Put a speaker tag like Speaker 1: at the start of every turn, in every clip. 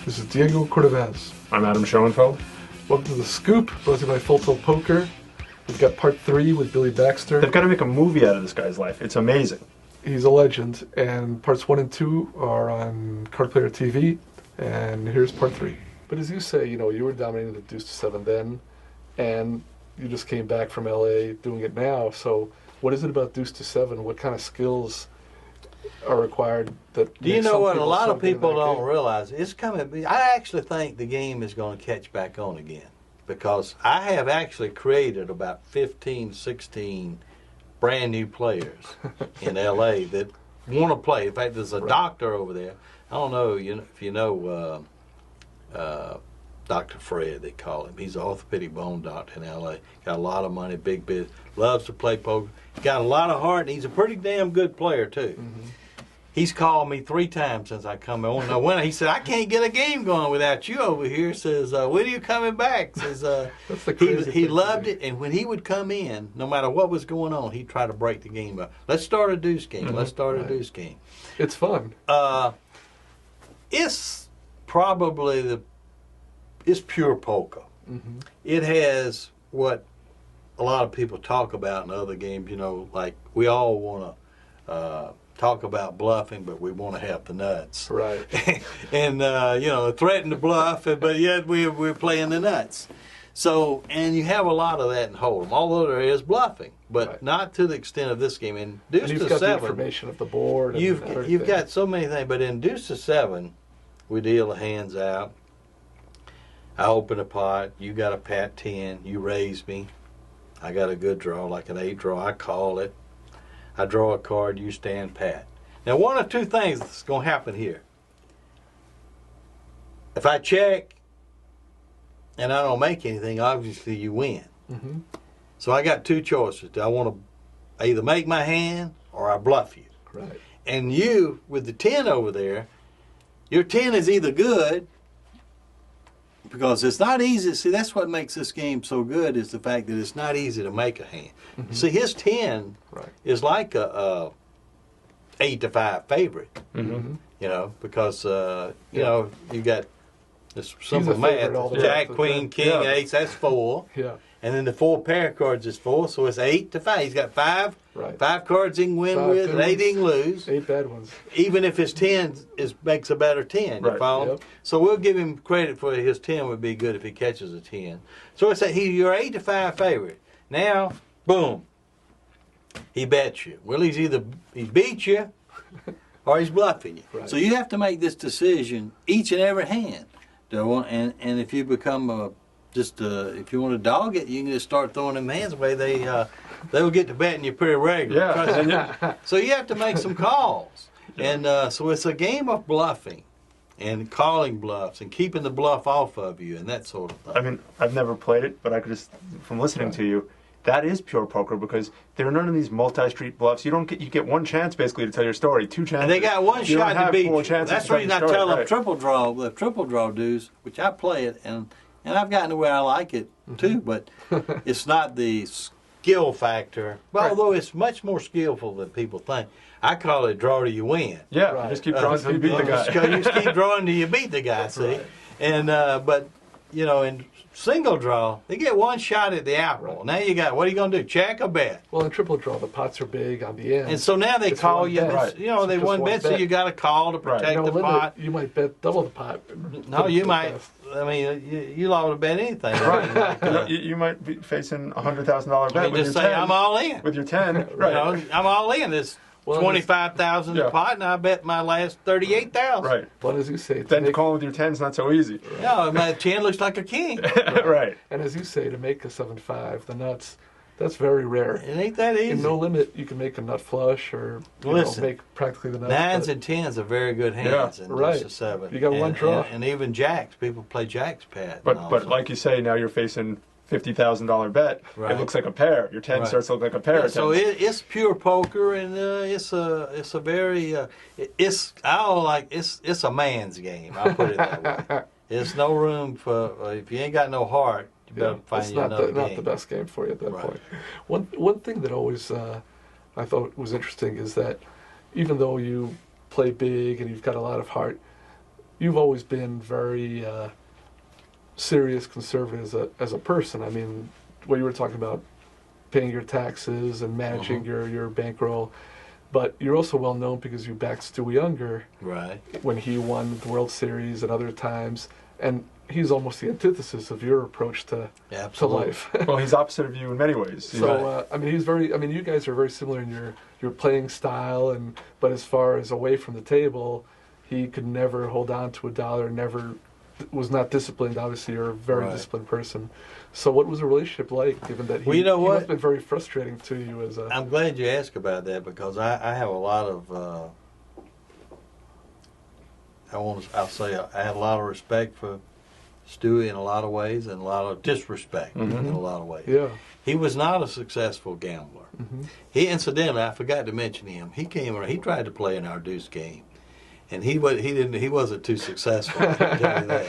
Speaker 1: This is Diego Cordovez.
Speaker 2: I'm Adam Schoenfeld.
Speaker 1: Welcome to The Scoop, brought to you by Full Tilt Poker. We've got part 3 with Billy Baxter.
Speaker 2: They've got to make a movie out of this guy's life. It's amazing.
Speaker 1: He's a legend, and parts 1 and 2 are on Card Player TV, and here's part 3. But as you say, you were dominating the deuce-to-seven then, and you just came back from LA doing it now. So what is it about deuce-to-seven? What kind of skills are required that
Speaker 3: Do you know what a lot of people don't realize? It's coming. I actually think the game is going to catch back on again, because I have actually created about 15, 16 brand new players in LA that want to play. In fact, there's a doctor over there. I don't know if you know Dr. Fred, they call him. He's an orthopedic bone doctor in LA. Got a lot of money, big business, loves to play poker. Got a lot of heart, and he's a pretty damn good player too. Mm-hmm. He's called me 3 times since I come on. Now, when he said, I can't get a game going without you over here. Says, when are you coming back? Says, he loved it, and when he would come in, no matter what was going on, he'd try to break the game up. Let's start a deuce game. Mm-hmm. Let's start a deuce game.
Speaker 1: It's fun.
Speaker 3: It's probably it's pure poker. Mm-hmm. It has what a lot of people talk about in other games, like we all want to talk about bluffing, but we want to have the nuts.
Speaker 1: Right.
Speaker 3: And, threaten to bluff, but yet we're playing the nuts. So, and you have a lot of that in Hold'em, although there is bluffing, but not to the extent of this game. In deuce-to-seven,
Speaker 1: you've got the information of the board. And
Speaker 3: you've got so many things, but in deuce-to-seven, we deal the hands out. I open a pot, you got a pat 10, you raise me. I got a good draw, like an 8 draw, I call it. I draw a card, you stand pat. Now, one of 2 things that's going to happen here. If I check and I don't make anything, obviously you win. Mm-hmm. So I got 2 choices. Do I want to either make my hand or I bluff you?
Speaker 1: Right.
Speaker 3: And you, with the 10 over there, your 10 is either good, because it's not easy. See, that's what makes this game so good, is the fact that it's not easy to make a hand. Mm-hmm. See, his 10 is like a 8-5 favorite. Mm-hmm. Because you got this simple math: Jack, Queen, King, Ace. That's 4.
Speaker 1: Yeah.
Speaker 3: And then the 4 pair cards is 4, so it's 8-5. He's got 5 cards he can win with, and 8 he can lose.
Speaker 1: 8 bad ones.
Speaker 3: Even if his 10 makes a better 10, you follow? Yep. So we'll give him credit for his 10 would be good if he catches a 10. So it's you're 8-5 favorite. Now, boom, he bets you. Well, he beats you or he's bluffing you. Right. So you have to make this decision each and every hand. And if you become if you want to dog it, you can just start throwing them hands away. They'll get to betting you pretty regular.
Speaker 2: Yeah.
Speaker 3: So you have to make some calls. And so it's a game of bluffing and calling bluffs and keeping the bluff off of you and that sort of thing.
Speaker 2: I mean, I've never played it, but I could just, from listening to you, that is pure poker, because there are none of these multi-street bluffs. You get 1 chance basically to tell your story, 2 chances.
Speaker 3: And they got 1 shot to beat you. That's the reason I tell them triple draw dues, which I play it, and I've gotten to where I like it too, but it's not the skill factor. Well, although it's much more skillful than people think. I call it draw till you win.
Speaker 2: Yeah, you just keep drawing till you beat the guy.
Speaker 3: You just keep drawing till you beat the guy, see? Right. And but in single draw, they get 1 shot at the apple. Right. Now you got, what are you going to do? Check or bet?
Speaker 1: Well, in triple draw, the pots are big on the end.
Speaker 3: And so now they call you. They won bet, so you got to call to protect the pot.
Speaker 1: You might bet double the pot.
Speaker 3: No, you might. I mean, you ought to bet anything.
Speaker 2: Right. You might be facing a $100,000 bet with your 10.
Speaker 3: I'm all in.
Speaker 2: With your 10, right.
Speaker 3: I'm all in. This 25,000 a pot, and I bet my last 38,000.
Speaker 2: Right.
Speaker 1: But as you say,
Speaker 2: then calling with your 10 is not so easy.
Speaker 3: No, my 10 looks like a king.
Speaker 2: Right.
Speaker 1: And as you say, to make a 7-5, the nuts, that's very rare.
Speaker 3: It ain't that easy.
Speaker 1: In no limit, you can make a nut flush or make practically the nuts.
Speaker 3: 9s and 10s are very good hands in deuce-to-seven.
Speaker 1: You got 1 draw.
Speaker 3: And even jacks. People play jacks, Pat.
Speaker 2: But like you say, now you're facing $50,000 bet. Right. It looks like a pair. Your 10 starts to look like a pair.
Speaker 3: Yeah, so it's pure poker, and it's a very it's a man's game. I'll put it that way. There's no room for if you ain't got no heart. You better find you another game.
Speaker 1: Not the best game for you at that point. One thing that always I thought was interesting is that even though you play big and you've got a lot of heart, you've always been very serious conservative as a person. I mean, what you were talking about, paying your taxes and managing your bankroll. But you're also well known because you backed Stu Ungar when he won the World Series and other times. And he's almost the antithesis of your approach to life.
Speaker 2: Well, he's opposite of you in many ways.
Speaker 1: So, I mean, you guys are very similar in your playing style, but as far as away from the table, he could never hold on to a dollar, never was not disciplined. Obviously, you're a very disciplined person. So what was the relationship like, given that he must have been very frustrating to you as a...
Speaker 3: I'm glad you asked about that, because I have a lot of, I had a lot of respect for Stewie in a lot of ways, and a lot of disrespect in a lot of ways.
Speaker 1: Yeah.
Speaker 3: He was not a successful gambler. He, incidentally, I forgot to mention him. He came around, he tried to play in our deuce game, and he wasn't too successful, I can tell you that.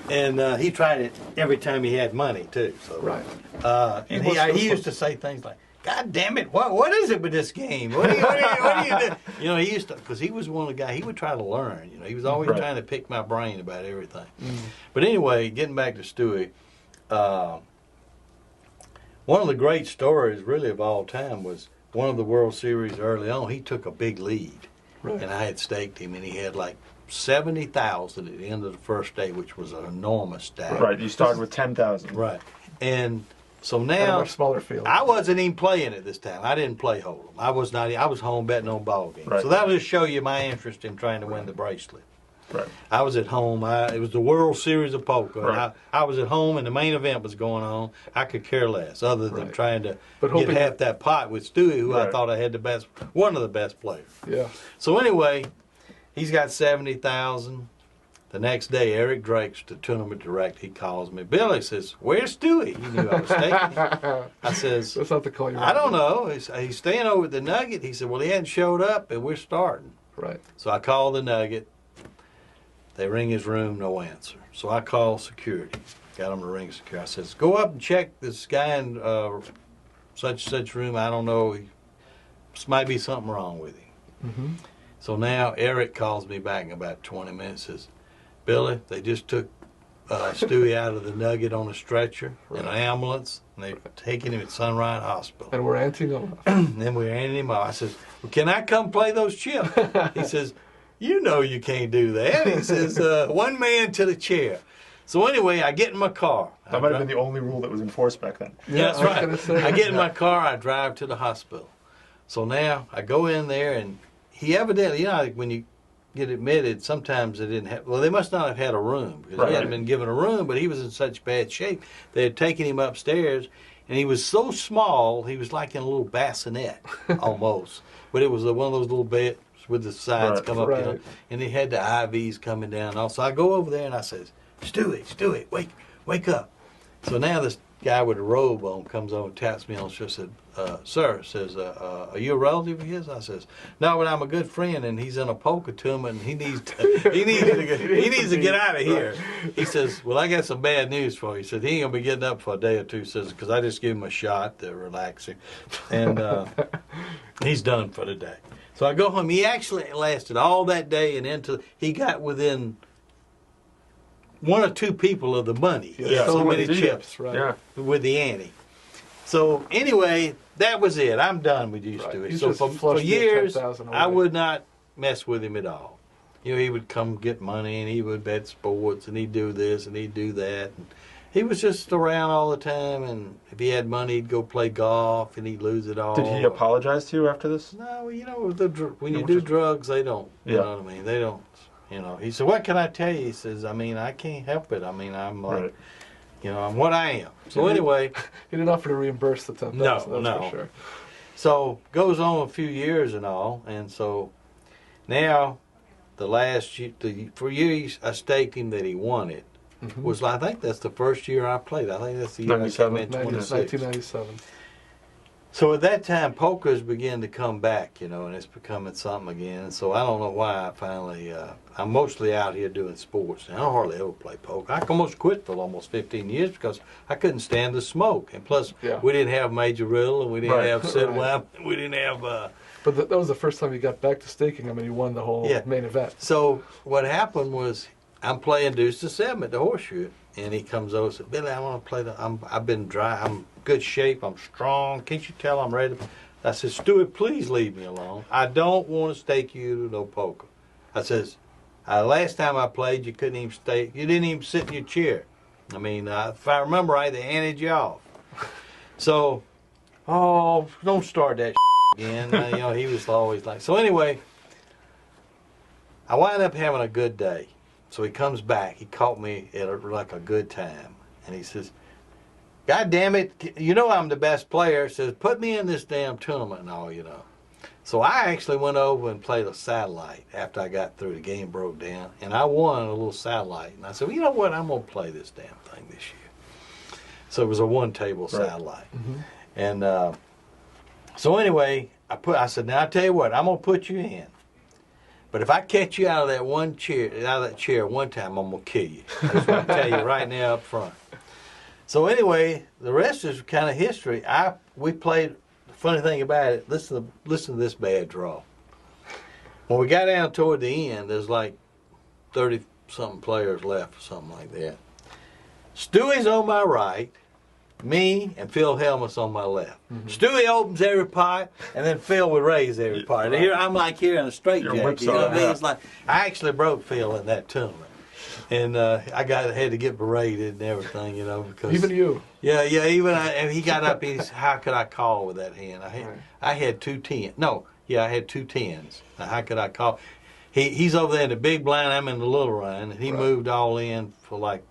Speaker 3: And he tried it every time he had money too. So and he used to say things like, "God damn it! What is it with this game? What do you do?" You know, he used to, because he was one of the guys. He would try to learn. You know, he was always trying to pick my brain about everything. But anyway, getting back to Stewie, one of the great stories, really of all time, was one of the World Series early on. He took a big lead, and I had staked him, and he had like 70,000 at the end of the first day, which was an enormous stack.
Speaker 2: Right, you started with 10,000.
Speaker 3: Right, and so now
Speaker 1: a much smaller field.
Speaker 3: I wasn't even playing it this time. I didn't play Hold'em. I was not. I was home betting on ball games.
Speaker 2: Right.
Speaker 3: So that'll just show you my interest in trying to win the bracelet.
Speaker 2: Right.
Speaker 3: I was at home. It was the World Series of Poker.
Speaker 2: Right.
Speaker 3: I was at home, and the main event was going on. I could care less, other than trying to get half that pot with Stewie, who I thought I had one of the best players.
Speaker 1: Yeah.
Speaker 3: So anyway, he's got 70,000. The next day, Eric Drake's the tournament director. He calls me. Billy says, "Where's Stewie?" He knew I was taking. I says,
Speaker 1: "That's not the call you."
Speaker 3: I don't know. He's staying over at the Nugget. He said, "Well, he hadn't showed up, and we're starting."
Speaker 1: Right.
Speaker 3: So I called the Nugget. They ring his room, no answer. So I called security. Got him to ring security. I says, "Go up and check this guy in such room. I don't know. This might be something wrong with him." So now Eric calls me back in about 20 minutes. Says, "Billy, they just took Stewie out of the Nugget on a stretcher in an ambulance, and they're taking him at Sunrise Hospital."
Speaker 1: And we're anting him.
Speaker 3: Then we're anting him up. I says, "Well, can I come play those chips?" He says, "You know you can't do that." He says, "One man to the chair." So anyway, I get in my car.
Speaker 2: That might have been the only rule that was enforced back then.
Speaker 3: Yeah, that's right. I get in my car, I drive to the hospital. So now I go in there, and he evidently, like when you get admitted, sometimes they didn't have, they must not have had a room, because he hadn't been given a room, but he was in such bad shape. They had taken him upstairs, and he was so small, he was like in a little bassinet almost. But it was one of those little beds with the sides come up, and he had the IVs coming down. Also, I go over there and I says, Stewie, wake up. So now this guy with a robe on comes over and taps me on the shoulder. Said, "Sir," says, "are you a relative of his?" I says, "No, but I'm a good friend, and he's in a poker tournament, and he needs to get out of here." He says, "Well, I got some bad news for you." He said, "He ain't gonna be getting up for a day or two." Says, "Because I just gave him a shot to relax him, and he's done for the day." So I go home. He actually lasted all that day, and he got within one or two people of the money.
Speaker 1: Yeah,
Speaker 3: so many chips with the ante. So anyway, that was it. I'm done with you, Stewie. So for years, I would not mess with him at all. You know, he would come get money, and he would bet sports, and he'd do this, and he'd do that. And he was just around all the time, and if he had money, he'd go play golf, and he'd lose it all.
Speaker 2: Did he apologize to you after this?
Speaker 3: No, you know, when you do drugs, they don't. You know what I mean? They don't. You know, he said, "What can I tell you?" He says, "I mean, I can't help it. I mean, I'm like, you know, I'm what I am." So anyway,
Speaker 1: he didn't offer to reimburse the $10,000.
Speaker 3: No.
Speaker 1: For sure.
Speaker 3: So goes on a few years and all, and so now the last year, for years I staked him that he won it. Was I think that's the first year I played. I think that's the year I came in
Speaker 1: 1997.
Speaker 3: So at that time, poker's began to come back, you know, and it's becoming something again. So I don't know why I finally, I'm mostly out here doing sports. And I hardly ever play poker. I almost quit for almost 15 years because I couldn't stand the smoke. And plus, we didn't have Major Riddle, and we didn't have Sid Webb, we didn't have...
Speaker 1: But that was the first time you got back to staking. I mean, you won the whole main event.
Speaker 3: So what happened was I'm playing deuce-to-seven at the horseshoe, and he comes over and said, Billy, I want to play I've been dry. I'm good shape. I'm strong. Can't you tell I'm ready? I said, Stuart, please leave me alone. I don't want to stake you to no poker. I says, last time I played, you couldn't even stake. You didn't even sit in your chair. I mean, if I remember right, they handed you off. So, don't start that again. He was always like. So anyway, I wound up having a good day. So he comes back. He caught me at a good time, and he says, God damn it, you know I'm the best player. Says, put me in this damn tournament and all, So I actually went over and played a satellite after I got through. The game broke down, and I won a little satellite. And I said, well, you know what? I'm going to play this damn thing this year. So it was a one-table satellite. Mm-hmm. And so anyway, I said, now I tell you what, I'm going to put you in. But if I catch you out of that chair one time, I'm going to kill you. That's what I tell you right now up front. So anyway, the rest is kind of history. We played. The funny thing about it, listen to this bad draw. When we got down toward the end, there's like 30-something players left or something like that. Stewie's on my right, me and Phil Helmus on my left. Mm-hmm. Stewie opens every pot, and then Phil would raise every pot. And here I'm like here in a straitjacket. You know what I mean? It's like I actually broke Phil in that tournament. And I had to get berated and everything, because
Speaker 1: even you.
Speaker 3: Yeah, even and he got up. He's, how could I call with that hand? I had 2 10s. No, I had 2 10s. Now how could I call? He's over there in the big blind. I'm in the little run, and he moved all in for like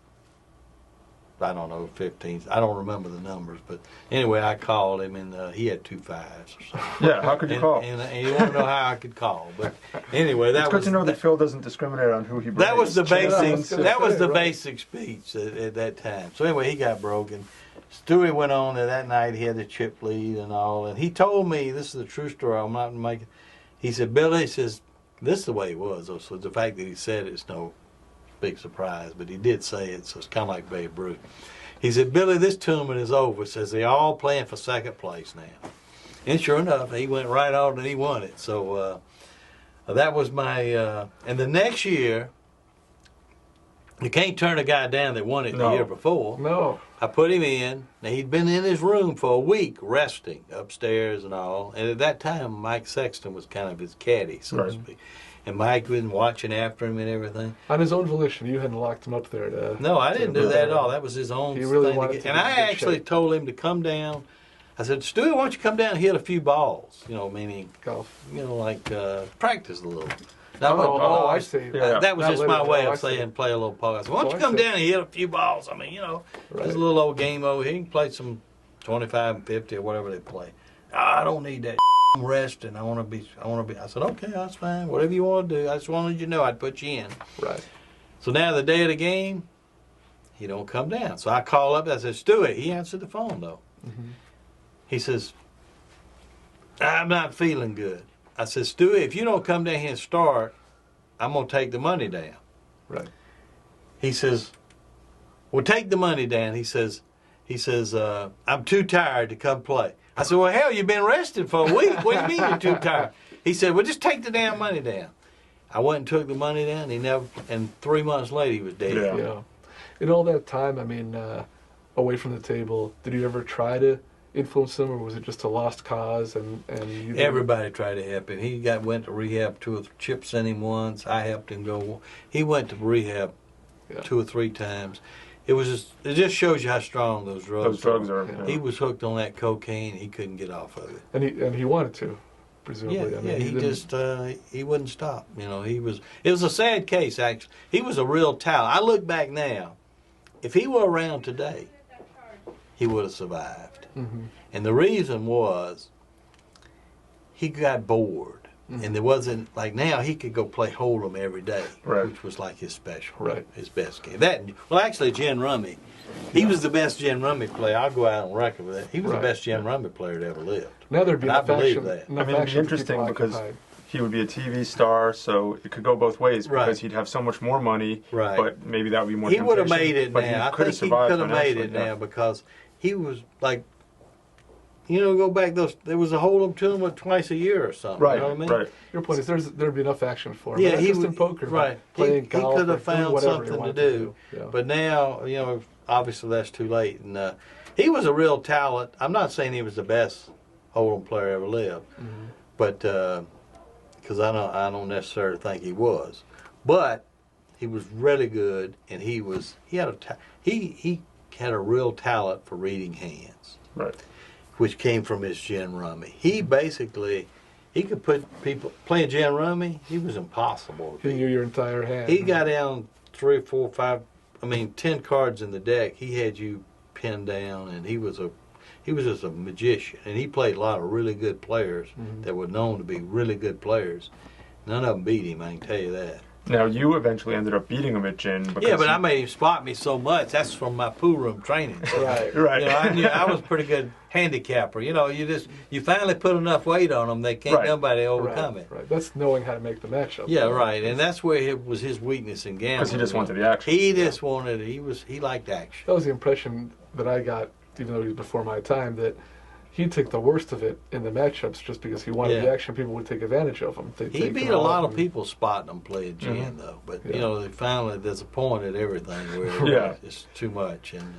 Speaker 3: I don't know 15s. I don't remember the numbers, but anyway, I called him, and he had 2 5s or something.
Speaker 2: Yeah, how could you call?
Speaker 3: And you want to know how I could call, but anyway, that
Speaker 2: it's good to know that Phil doesn't discriminate on who he brings.
Speaker 3: That was the basic. That was the basic speech at that time. So anyway, he got broken. Stewie went on, and that night he had the chip lead and all, and he told me, this is a true story. I'm not making. He said, Billy, he says, this is the way it was. So the fact that he said it's no big surprise, but he did say it, so it's kind of like Babe Ruth. He said, Billy, this tournament is over. Says they're all playing for second place now. And sure enough, he went right on and he won it. So that was my, and the next year, you can't turn a guy down that won it the year before.
Speaker 1: No.
Speaker 3: I put him in. Now, he'd been in his room for a week resting upstairs and all. And at that time, Mike Sexton was kind of his caddy, so to speak. And Mike was watching after him and everything.
Speaker 1: On his own volition, you hadn't locked him up there.
Speaker 3: No, I didn't do that at all. That was his own
Speaker 1: he really
Speaker 3: thing.
Speaker 1: Wanted to
Speaker 3: and I actually told him to come down. I said, Stu, why don't you come down and hit a few balls? Meaning
Speaker 1: golf.
Speaker 3: Like practice a little.
Speaker 1: I see.
Speaker 3: That was just my way of saying play a little poker. I said, why don't you come down and hit a few balls? I mean, there's a little old game over here. You can play some 25 and 50 or whatever they play. I don't need that. I'm resting. I want to be. I said, okay, that's fine. Whatever you want to do. I just wanted you to know I'd put you in.
Speaker 1: Right.
Speaker 3: So now the day of the game, he don't come down. So I call up. I said, Stewie. He answered the phone though. Mm-hmm. He says, I'm not feeling good. I said, Stewie, if you don't come down here and start, I'm gonna take the money down.
Speaker 1: Right.
Speaker 3: He says, well, take the money down. He says, I'm too tired to come play. I said, well, hell, you've been rested for a week. What do you mean you're too tired? He said, well, just take the damn money down. I went and took the money down. And 3 months later, he was dead.
Speaker 1: Yeah. In all that time, I mean, away from the table, did you ever try to influence him, or was it just a lost cause? And you
Speaker 3: everybody tried to help him. He went to rehab. Chip sent him once. I helped him go. He went to rehab 2 or 3 times. It just shows you how strong those drugs
Speaker 2: are.
Speaker 3: Yeah. He was hooked on that cocaine. He couldn't get off of it.
Speaker 1: And he wanted to, presumably.
Speaker 3: Yeah,
Speaker 1: I mean,
Speaker 3: he wouldn't stop. It was a sad case actually. He was a real talent. I look back now, if he were around today, he would have survived. Mm-hmm. And the reason was he got bored. Mm-hmm. And there wasn't, like now, he could go play Hold'em every day, which was like his special, his best game. Actually, gin rummy. He was the best gin rummy player. I'll go out on record with that. He was the best gin rummy player that ever lived.
Speaker 1: Now there'd be
Speaker 3: I believe that.
Speaker 2: It'd be interesting because he would be a TV star, so it could go both ways because he'd have so much more money, but maybe that would be more
Speaker 3: He would have made it
Speaker 2: but
Speaker 3: now. I think he could have made it now because he was like go back there was a hold'em tournament twice a year or something.
Speaker 2: Right,
Speaker 3: You know what I mean?
Speaker 2: right.
Speaker 1: Your point is there'd be enough action for him.
Speaker 3: Yeah,
Speaker 1: Not
Speaker 3: he
Speaker 1: just
Speaker 3: would,
Speaker 1: in poker,
Speaker 3: right.
Speaker 1: but playing
Speaker 3: He
Speaker 1: golf.
Speaker 3: could
Speaker 1: or
Speaker 3: have
Speaker 1: doing
Speaker 3: found
Speaker 1: whatever he
Speaker 3: something to
Speaker 1: wanted
Speaker 3: do.
Speaker 1: Yeah.
Speaker 3: But now, obviously that's too late. And he was a real talent. I'm not saying he was the best hold'em player ever lived, but because I don't necessarily think he was, but he was really good, and he had a real talent for reading hands,
Speaker 2: Right.
Speaker 3: which came from his gin rummy. He could put people playing gin rummy. He was impossible.
Speaker 1: He knew your entire hand.
Speaker 3: He got down 3, 4, 5. 10 cards in the deck. He had you pinned down, and he was just a magician. And he played a lot of really good players that were known to be really good players. None of them beat him. I can tell you that.
Speaker 2: Now, you eventually ended up beating him at gin.
Speaker 3: Yeah, but I made him spot me so much. That's from my pool room training.
Speaker 1: Right.
Speaker 2: Right.
Speaker 3: I knew I was a pretty good handicapper. You finally put enough weight on them, they can't nobody overcome it.
Speaker 1: Right. That's knowing how to make the matchup.
Speaker 3: Yeah, right. And that's where it was his weakness in gambling.
Speaker 2: Because he just wanted the action.
Speaker 3: He just wanted it. He liked action.
Speaker 1: That was the impression that I got, even though he was before my time, that he'd take the worst of it in the matchups just because he wanted the action. People would take advantage of him.
Speaker 3: He beat a lot of people spotting him playing gin, though. But, they finally, there's a point at everything where it's too much. And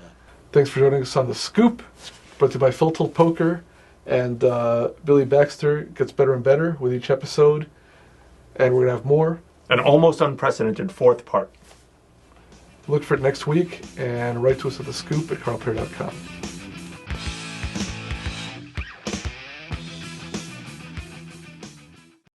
Speaker 1: thanks for joining us on The Scoop, brought to you by Phil Tilt Poker. And Billy Baxter gets better and better with each episode. And we're going to have more.
Speaker 2: An almost unprecedented fourth part.
Speaker 1: Look for it next week, and write to us at thescoop@carlperry.com.